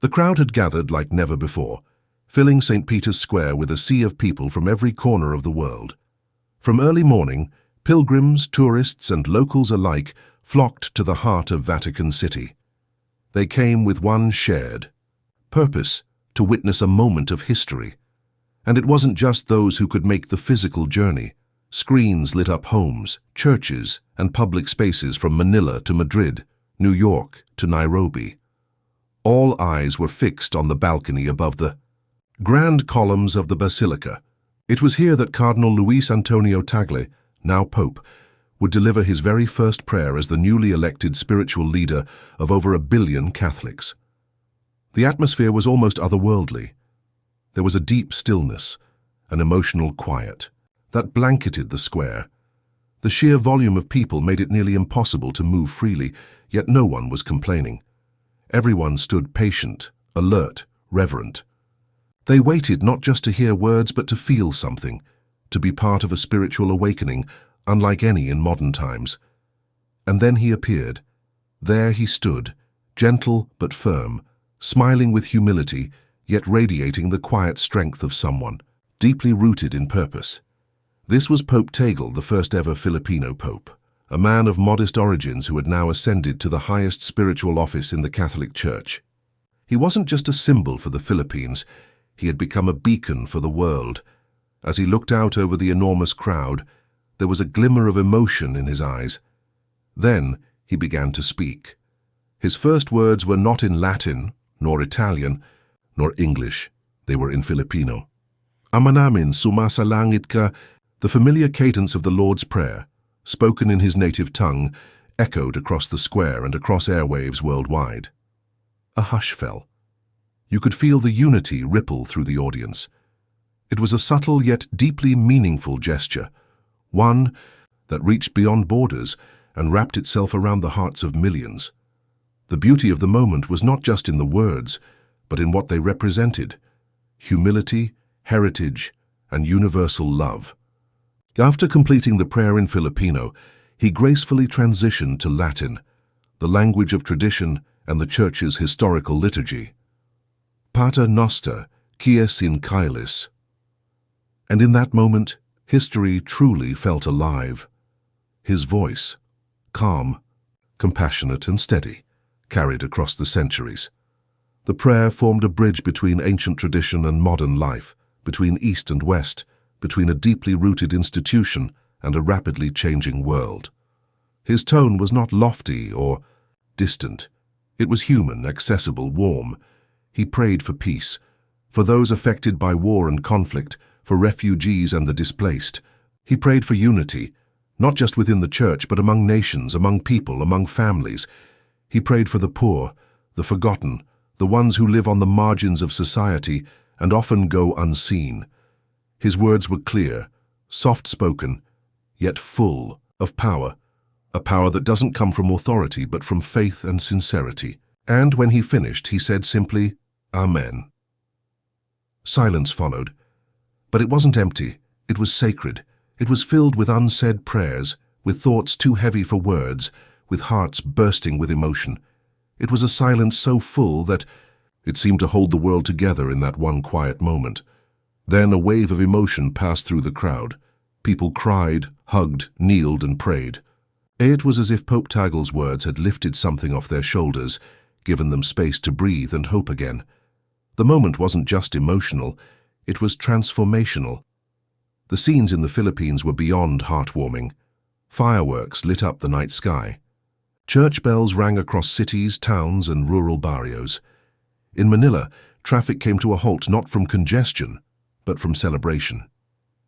The crowd had gathered like never before, filling St. Peter's Square with a sea of people from every corner of the world. From early morning, pilgrims, tourists, and locals alike flocked to the heart of Vatican City. They came with one shared purpose: to witness a moment of history. And it wasn't just those who could make the physical journey. Screens lit up homes, churches, and public spaces from Manila to Madrid, New York to Nairobi. All eyes were fixed on the balcony above the grand columns of the Basilica. It was here that Cardinal Luis Antonio Tagle, now Pope, would deliver his very first prayer as the newly elected spiritual leader of over 1 billion Catholics. The atmosphere was almost otherworldly. There was a deep stillness, an emotional quiet, that blanketed the square. The sheer volume of people made it nearly impossible to move freely, yet no one was complaining. Everyone stood patient, alert, reverent. They waited not just to hear words but to feel something, to be part of a spiritual awakening unlike any in modern times. And then he appeared. There he stood, gentle but firm, smiling with humility, yet radiating the quiet strength of someone, deeply rooted in purpose. This was Pope Tagle, the first ever Filipino pope, a man of modest origins who had now ascended to the highest spiritual office in the Catholic Church. He wasn't just a symbol for the Philippines, he had become a beacon for the world. As he looked out over the enormous crowd, there was a glimmer of emotion in his eyes. Then he began to speak. His first words were not in Latin, nor Italian, nor English. They were in Filipino. Ama namin, sumasalangit ka. The familiar cadence of the Lord's Prayer, spoken in his native tongue, echoed across the square and across airwaves worldwide. A hush fell. You could feel the unity ripple through the audience. It was a subtle yet deeply meaningful gesture, one that reached beyond borders and wrapped itself around the hearts of millions. The beauty of the moment was not just in the words, but in what they represented: humility, heritage, and universal love. After completing the prayer in Filipino, he gracefully transitioned to Latin, the language of tradition and the Church's historical liturgy. Pater Noster, quies in caelis. And in that moment, history truly felt alive. His voice, calm, compassionate and steady, carried across the centuries. The prayer formed a bridge between ancient tradition and modern life, between East and West, between a deeply rooted institution and a rapidly changing world. His tone was not lofty or distant. It was human, accessible, warm. He prayed for peace, for those affected by war and conflict, for refugees and the displaced. He prayed for unity, not just within the Church, but among nations, among people, among families. He prayed for the poor, the forgotten, the ones who live on the margins of society and often go unseen. His words were clear, soft-spoken, yet full of power, a power that doesn't come from authority but from faith and sincerity. And when he finished, he said simply, Amen. Silence followed, but it wasn't empty. It was sacred. It was filled with unsaid prayers, with thoughts too heavy for words, with hearts bursting with emotion. It was a silence so full that it seemed to hold the world together in that one quiet moment. Then a wave of emotion passed through the crowd. People cried, hugged, kneeled, and prayed. It was as if Pope Tagle's words had lifted something off their shoulders, given them space to breathe and hope again. The moment wasn't just emotional, it was transformational. The scenes in the Philippines were beyond heartwarming. Fireworks lit up the night sky. Church bells rang across cities, towns, and rural barrios. In Manila, traffic came to a halt not from congestion, but from celebration.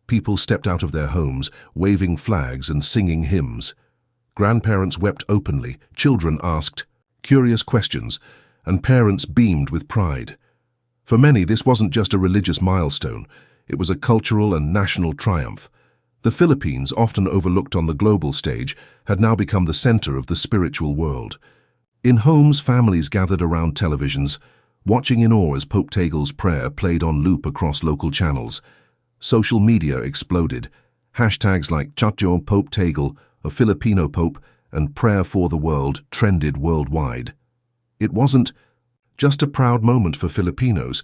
People stepped out of their homes, waving flags and singing hymns. Grandparents wept openly, children asked curious questions, and parents beamed with pride. For many, this wasn't just a religious milestone, it was a cultural and national triumph. The Philippines, often overlooked on the global stage, had now become the center of the spiritual world. In homes, families gathered around televisions, watching in awe as Pope Tagle's prayer played on loop across local channels. Social media exploded. Hashtags like Chatyo Pope Tagle, a Filipino Pope, and Prayer for the World trended worldwide. It wasn't just a proud moment for Filipinos.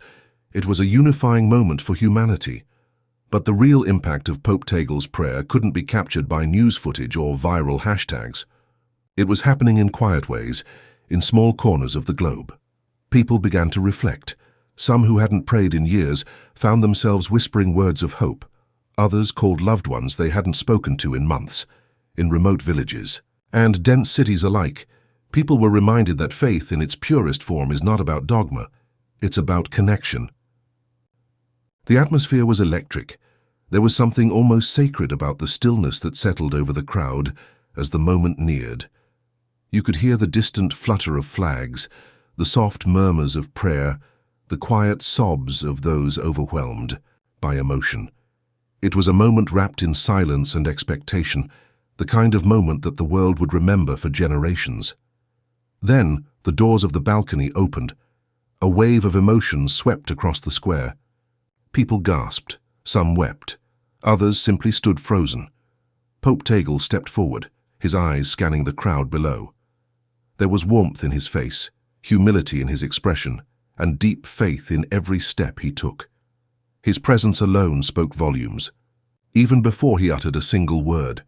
It was a unifying moment for humanity. But the real impact of Pope Tagle's prayer couldn't be captured by news footage or viral hashtags. It was happening in quiet ways, in small corners of the globe. People began to reflect. Some who hadn't prayed in years found themselves whispering words of hope. Others called loved ones they hadn't spoken to in months, in remote villages. And dense cities alike, people were reminded that faith in its purest form is not about dogma, it's about connection. The atmosphere was electric. There was something almost sacred about the stillness that settled over the crowd as the moment neared. You could hear the distant flutter of flags, the soft murmurs of prayer, the quiet sobs of those overwhelmed by emotion. It was a moment wrapped in silence and expectation, the kind of moment that the world would remember for generations. Then, the doors of the balcony opened. A wave of emotion swept across the square. People gasped, some wept, others simply stood frozen. Pope Tagle stepped forward, his eyes scanning the crowd below. There was warmth in his face, humility in his expression, and deep faith in every step he took. His presence alone spoke volumes, even before he uttered a single word.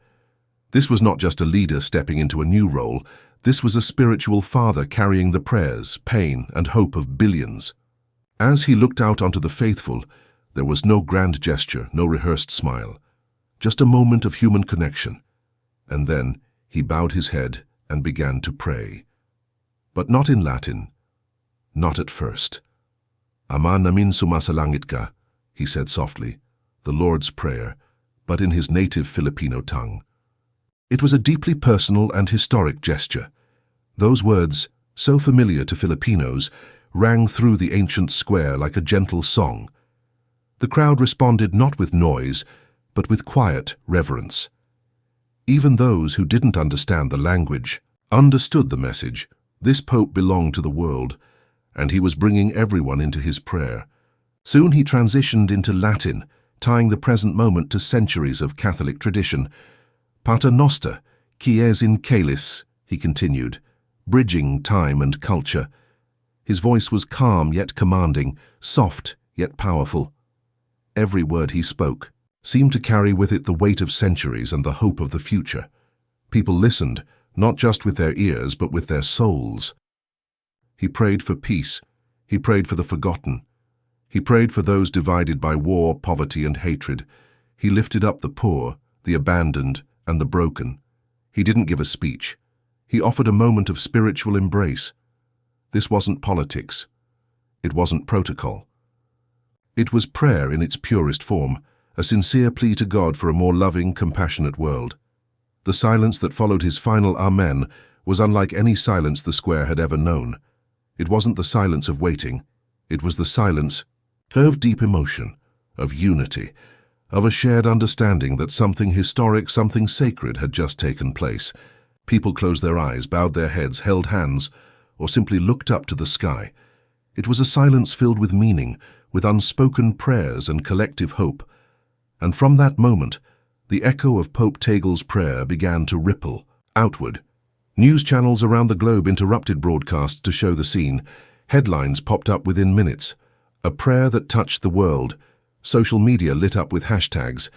This was not just a leader stepping into a new role, this was a spiritual father carrying the prayers, pain, and hope of billions. As he looked out onto the faithful, there was no grand gesture, no rehearsed smile, just a moment of human connection. And then he bowed his head and began to pray. But not in Latin, not at first. Ama namin sumasalangit ka, he said softly, the Lord's Prayer, but in his native Filipino tongue. It was a deeply personal and historic gesture. Those words, so familiar to Filipinos, rang through the ancient square like a gentle song. The crowd responded not with noise, but with quiet reverence. Even those who didn't understand the language understood the message. This Pope belonged to the world, and he was bringing everyone into his prayer. Soon he transitioned into Latin, tying the present moment to centuries of Catholic tradition. Pater Noster, qui es in caelis, he continued, bridging time and culture. His voice was calm yet commanding, soft yet powerful. Every word he spoke seemed to carry with it the weight of centuries and the hope of the future. People listened, not just with their ears, but with their souls. He prayed for peace. He prayed for the forgotten. He prayed for those divided by war, poverty, and hatred. He lifted up the poor, the abandoned, and the broken. He didn't give a speech. He offered a moment of spiritual embrace. This wasn't politics. It wasn't protocol. It was prayer in its purest form, a sincere plea to God for a more loving, compassionate world. The silence that followed his final Amen was unlike any silence the square had ever known. It wasn't the silence of waiting. It was the silence of deep emotion, of unity, of a shared understanding that something historic, something sacred had just taken place. People closed their eyes, bowed their heads, held hands, or simply looked up to the sky. It was a silence filled with meaning, with unspoken prayers and collective hope. And from that moment, the echo of Pope Tagle's prayer began to ripple outward. News channels around the globe interrupted broadcasts to show the scene. Headlines popped up within minutes. A prayer that touched the world. Social media lit up with hashtags.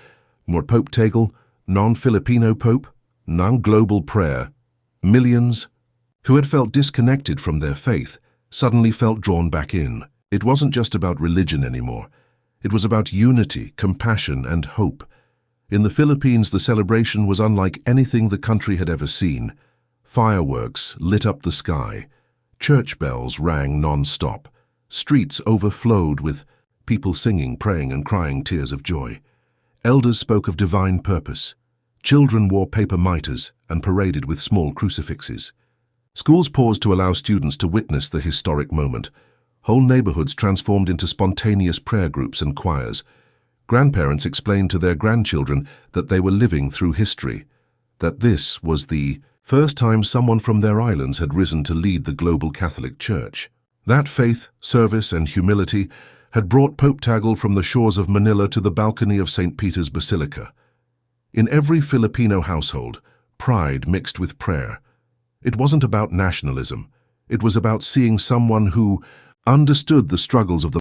More Pope Tagle, non-Filipino Pope, non-global prayer. Millions who had felt disconnected from their faith suddenly felt drawn back in. It wasn't just about religion anymore. It was about unity, compassion, and hope. In the Philippines, the celebration was unlike anything the country had ever seen. Fireworks lit up the sky. Church bells rang non-stop. Streets overflowed with people singing, praying, and crying tears of joy. Elders spoke of divine purpose. Children wore paper mitres and paraded with small crucifixes. Schools paused to allow students to witness the historic moment. Whole neighborhoods transformed into spontaneous prayer groups and choirs. Grandparents explained to their grandchildren that they were living through history, that this was the first time someone from their islands had risen to lead the global Catholic Church. That faith, service, and humility had brought Pope Tagle from the shores of Manila to the balcony of St. Peter's Basilica. In every Filipino household, pride mixed with prayer. It wasn't about nationalism. It was about seeing someone who, understood the struggles of the